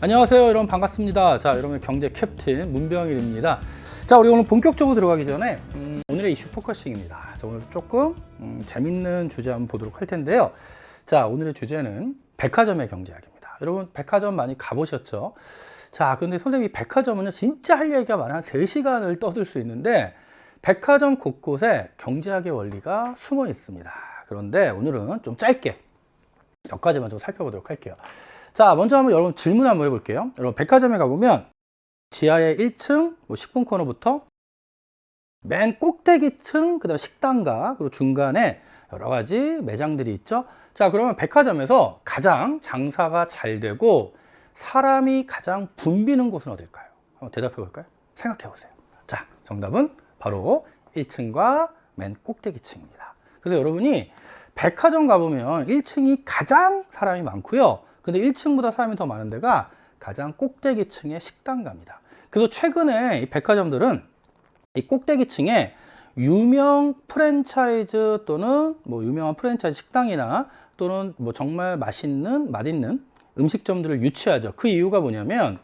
안녕하세요 여러분, 반갑습니다. 자, 여러분의 경제 캡틴 문병일입니다. 자, 우리 오늘 본격적으로 들어가기 전에 오늘의 이슈 포커싱입니다. 자, 오늘 조금 재밌는 주제 한번 보도록 할 텐데요. 자, 오늘의 주제는 백화점의 경제 이야기입니다. 여러분, 백화점 많이 가보셨죠? 자, 그런데 선생님이 백화점은요 진짜 할 얘기가 많아. 한 3시간을 떠들 수 있는데 백화점 곳곳에 경제학의 원리가 숨어 있습니다. 그런데 오늘은 좀 짧게 몇 가지만 좀 살펴보도록 할게요. 자, 먼저 한번 여러분 질문 한번 해볼게요. 여러분, 백화점에 가보면 지하에 1층 식품 코너부터 맨 꼭대기층, 그 다음에 식당가, 그리고 중간에 여러 가지 매장들이 있죠. 자, 그러면 백화점에서 가장 장사가 잘 되고 사람이 가장 붐비는 곳은 어딜까요? 한번 대답해 볼까요? 생각해 보세요. 자, 정답은 바로 1층과 맨 꼭대기층입니다. 그래서 여러분이 백화점 가보면 1층이 가장 사람이 많고요. 근데 1층보다 사람이 더 많은 데가 가장 꼭대기층의 식당가입니다. 그래서 최근에 이 백화점들은 이 꼭대기층에 유명 프랜차이즈 또는 뭐 유명한 프랜차이즈 식당이나 또는 뭐 정말 맛있는 음식점들을 유치하죠. 그 이유가 뭐냐면,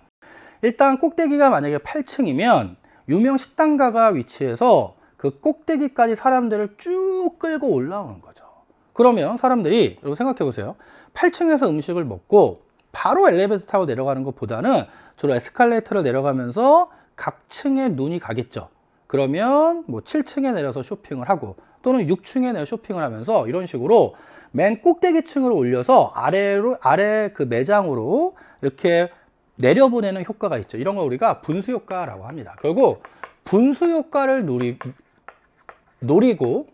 일단 꼭대기가 만약에 8층이면 유명 식당가가 위치해서 그 꼭대기까지 사람들을 쭉 끌고 올라오는 거죠. 그러면 사람들이, 여러분 생각해 보세요. 8층에서 음식을 먹고 바로 엘리베이터 타고 내려가는 것보다는 주로 에스컬레이터를 내려가면서 각 층에 눈이 가겠죠. 그러면 뭐 7층에 내려서 쇼핑을 하고 또는 6층에 내려 쇼핑을 하면서 이런 식으로 맨 꼭대기 층으로 올려서 아래 그 매장으로 이렇게 내려보내는 효과가 있죠. 이런 걸 우리가 분수 효과라고 합니다. 결국 분수 효과를 노리고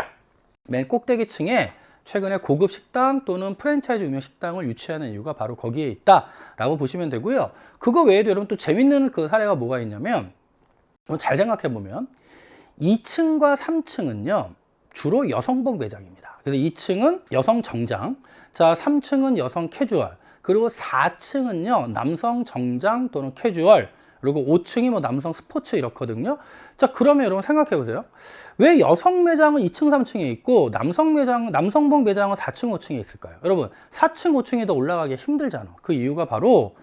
맨 꼭대기 층에 최근에 고급 식당 또는 프랜차이즈 유명 식당을 유치하는 이유가 바로 거기에 있다라고 보시면 되고요. 그거 외에도 여러분 또 재밌는 그 사례가 뭐가 있냐면, 잘 생각해 보면 2층과 3층은요 주로 여성복 매장입니다. 그래서 2층은 여성 정장, 자 3층은 여성 캐주얼, 그리고 4층은요 남성 정장 또는 캐주얼, 그리고 5층이 뭐 남성 스포츠 이렇거든요. 자, 그러면 여러분 생각해 보세요. 왜 여성 매장은 2층, 3층에 있고 남성복 매장은 4층, 5층에 있을까요? 여러분, 4층, 5층에 더 올라가기 힘들잖아. 그 이유가 바로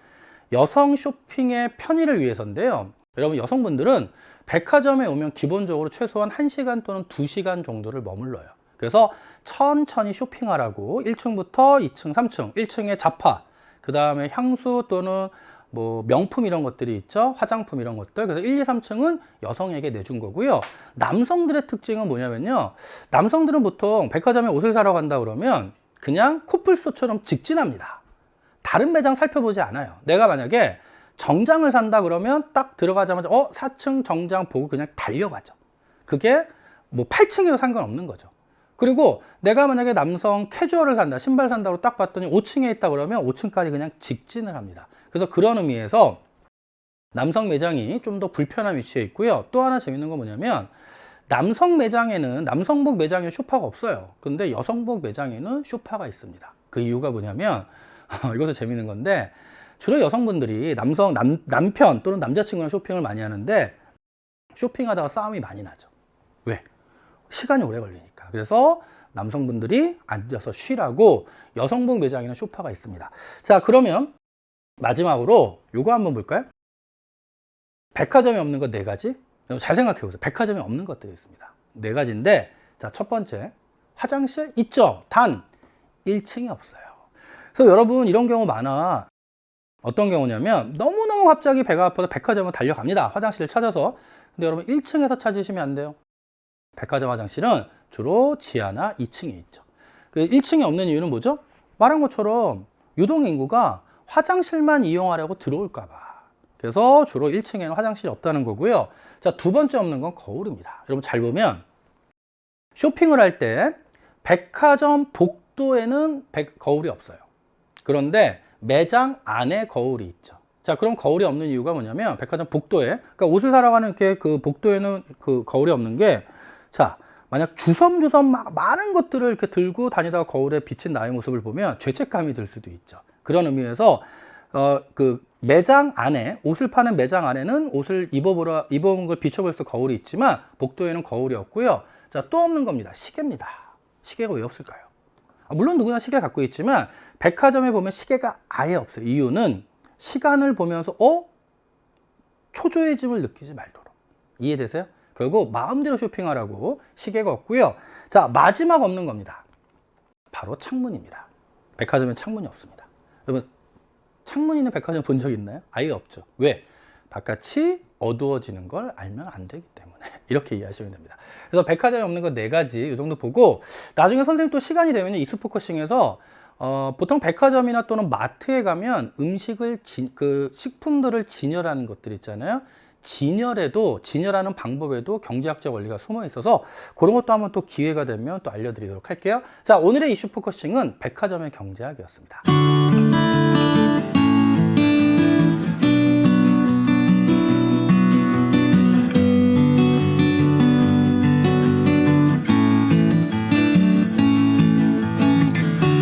여성 쇼핑의 편의를 위해서인데요. 여러분, 여성분들은 백화점에 오면 기본적으로 최소한 1시간 또는 2시간 정도를 머물러요. 그래서 천천히 쇼핑하라고 1층부터 2층, 3층, 1층에 잡화, 그 다음에 향수 또는 뭐 명품 이런 것들이 있죠. 화장품 이런 것들. 그래서 1, 2, 3층은 여성에게 내준 거고요. 남성들의 특징은 뭐냐면요. 남성들은 보통 백화점에 옷을 사러 간다 그러면 그냥 코뿔소처럼 직진합니다. 다른 매장 살펴보지 않아요. 내가 만약에 정장을 산다 그러면 딱 들어가자마자 4층 정장 보고 그냥 달려가죠. 그게 뭐 8층이어도 상관없는 거죠. 그리고 내가 만약에 남성 캐주얼을 산다, 신발 산다고 딱 봤더니 5층에 있다 그러면 5층까지 그냥 직진을 합니다. 그래서 그런 의미에서 남성 매장이 좀 더 불편한 위치에 있고요. 또 하나 재밌는 건 뭐냐면, 남성복 매장에는 쇼파가 없어요. 근데 여성복 매장에는 쇼파가 있습니다. 그 이유가 뭐냐면 이것도 재밌는 건데, 주로 여성분들이 남편 또는 남자친구랑 쇼핑을 많이 하는데 쇼핑하다가 싸움이 많이 나죠. 왜? 시간이 오래 걸리니까. 그래서 남성분들이 앉아서 쉬라고 여성복 매장에는 쇼파가 있습니다. 자, 그러면 마지막으로 요거 한번 볼까요? 백화점에 없는 것 4가지. 잘 생각해 보세요. 백화점에 없는 것들이 있습니다. 4가지인데, 자, 첫 번째, 화장실 있죠. 단 1층이 없어요. 그래서 여러분 이런 경우 많아. 어떤 경우냐면 너무너무 갑자기 배가 아파서 백화점을 달려갑니다. 화장실을 찾아서. 근데 여러분 1층에서 찾으시면 안 돼요. 백화점 화장실은 주로 지하나 2층에 있죠. 그 1층에 없는 이유는 뭐죠? 말한 것처럼 유동인구가 화장실만 이용하려고 들어올까 봐. 그래서 주로 1층에는 화장실이 없다는 거고요. 자, 두 번째 없는 건 거울입니다. 여러분 잘 보면 쇼핑을 할 때 백화점 복도에는 거울이 없어요. 그런데 매장 안에 거울이 있죠. 자, 그럼 거울이 없는 이유가 뭐냐면, 백화점 복도에, 그러니까 옷을 사러 가는 이렇게 그 복도에는 그 거울이 없는 게, 자, 만약 주섬주섬 많은 것들을 이렇게 들고 다니다가 거울에 비친 나의 모습을 보면 죄책감이 들 수도 있죠. 그런 의미에서 그 매장 안에, 옷을 파는 매장 안에는 옷을 입어본 걸 비춰볼 수 거울이 있지만 복도에는 거울이 없고요. 자, 또 없는 겁니다. 시계입니다. 시계가 왜 없을까요? 물론 누구나 시계 갖고 있지만 백화점에 보면 시계가 아예 없어요. 이유는 시간을 보면서 초조해짐을 느끼지 말도록. 이해되세요? 결국 마음대로 쇼핑하라고 시계가 없고요. 자, 마지막 없는 겁니다. 바로 창문입니다. 백화점에 창문이 없습니다. 여러분, 창문 있는 백화점 본 적 있나요? 아예 없죠. 왜? 바깥이 어두워지는 걸 알면 안 되기 때문에. 이렇게 이해하시면 됩니다. 그래서 백화점에 없는 거 4가지 이 정도 보고, 나중에 선생님 또 시간이 되면 이슈포커싱에서 보통 백화점이나 또는 마트에 가면 음식을 식품들을 진열하는 것들 있잖아요. 진열하는 방법에도 경제학적 원리가 숨어 있어서 그런 것도 한번 또 기회가 되면 또 알려드리도록 할게요. 자, 오늘의 이슈 포커싱은 백화점의 경제학이었습니다.